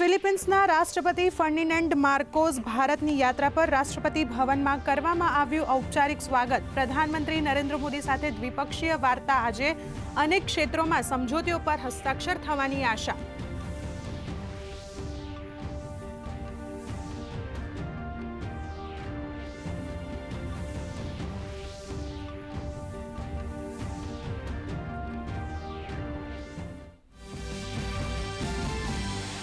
ફિલિપિન્સના રાષ્ટ્રપતિ ફર્ડિનાન્ડ માર્કોસ ભારતની યાત્રા પર રાષ્ટ્રપતિ ભવનમાં કરવામાં આવ્યું ઔપચારિક સ્વાગત. પ્રધાનમંત્રી નરેન્દ્ર મોદી સાથે દ્વિપક્ષીય વાર્તા. આજે અનેક ક્ષેત્રોમાં સમજૂતીઓ પર હસ્તાક્ષર થવાની આશા.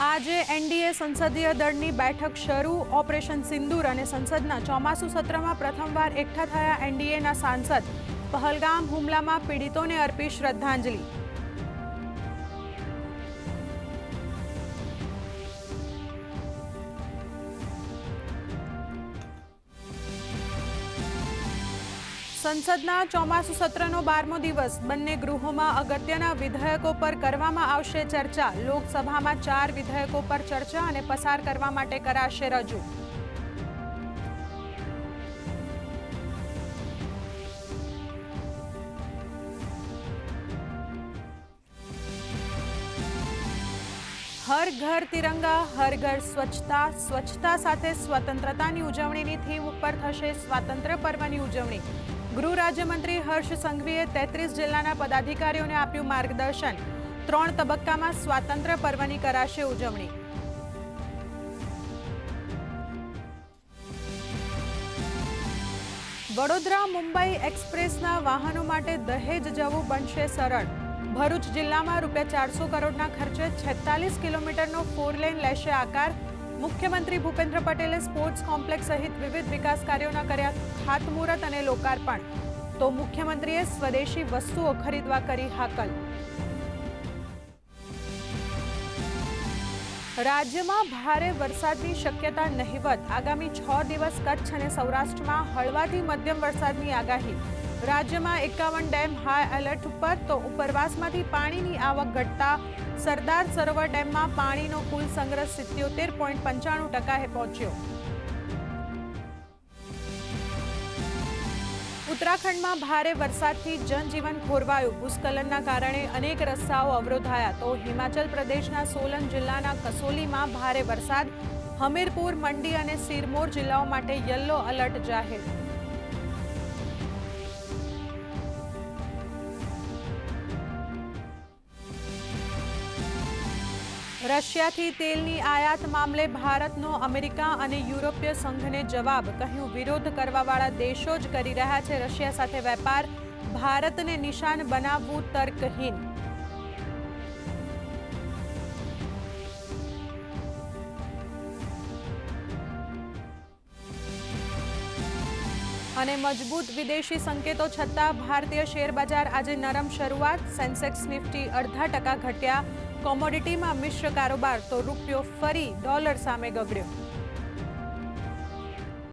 આજે એનડીએ સંસદીય દળની બેઠક શરૂ. ઓપરેશન સિંદૂર અને સંસદના ચોમાસુ સત્રમાં પ્રથમવાર એકઠા થયા એનડીએના સાંસદ. પહલગામ હુમલામાં પીડિતોને અર્પી શ્રદ્ધાંજલિ. સંસદના ચોમાસુ સત્રનો 12મો દિવસ. બંને ગૃહોમાં અગત્યના વિધેયકો પર કરવામાં આવશે ચર્ચા. લોકસભામાં 4 વિધેયકો પર ચર્ચા અને પસાર કરવા માટે કરાશે રજૂ. હર ઘર તિરંગા, હર ઘર સ્વચ્છતા. સ્વચ્છતા સાથે સ્વતંત્રતાની ઉજવણીની થીમ ઉપર થશે સ્વાતંત્ર્ય પર્વની ઉજવણી. ગૃહ રાજ્યમંત્રી હર્ષ સંઘવીએ 33 જિલ્લાના પદાધિકારીઓને આપ્યું માર્ગદર્શન. 3 તબક્કામાં સ્વાતંત્ર્ય પર્વની કરાશે ઉજવણી. વડોદરા મુંબઈ એક્સપ્રેસના વાહનો માટે દહેજ જવું બનશે સરળ. ભરૂચ જિલ્લામાં ₹400 કરોડના ખર્ચે 46 કિલોમીટરનો 4 લેન લેશે આકાર. મુખ્યમંત્રી ભૂપેન્દ્ર પટેલે સ્પોર્ટ્સ કોમ્પ્લેક્સ સહિત વિવિધ વિકાસ કાર્યોના કર્યા ખાતમુહૂર્ત અને લોકાર્પણ. તો મુખ્યમંત્રીએ સ્વદેશી વસ્તુઓ ખરીદવા કરી હાકલ. રાજ્યમાં ભારે વરસાદની શક્યતા નહિવત. આગામી 6 દિવસ કચ્છ અને સૌરાષ્ટ્રમાં હળવાથી મધ્યમ વરસાદની આગાહી. રાજ્યમાં 51 ડેમ હાઈ એલર્ટ ઉપર. તો ઉપરવાસમાંથી પાણીની આવક ઘટતા સરદાર સરોવર ડેમમાં પાણીનો કુલ સંગ્રહ 77.95% પહોંચ્યો. ઉત્તરાખંડમાં ભારે વરસાદથી જનજીવન ખોરવાયું. ભૂસ્ખલનના કારણે અનેક રસ્તાઓ અવરોધાયા. તો હિમાચલ પ્રદેશના સોલન જિલ્લાના કસોલીમાં ભારે વરસાદ. હમીરપુર, મંડી અને સિરમોર જિલ્લાઓ માટે યલો એલર્ટ જાહેર. રશિયાથી તેલની આયાત મામલે ભારતનો અમેરિકા અને યુરોપીય સંઘને જવાબ. કહ્યું, વિરોધ કરવાવાળા દેશો જ કરી રહ્યા છે રશિયા સાથે વેપાર. ભારતને નિશાન બનાવવું તર્કહીન. અને મજબૂત વિદેશી સંકેતો છતાં ભારતીય શેર બજાર આજે નરમ શરૂઆત. Sensex Nifty 0.5% ઘટ્યા. કોમોડિટીમાં મિશ્ર કારોબાર. તો રૂપિયો ફરી ડોલર સામે ગગડ્યો.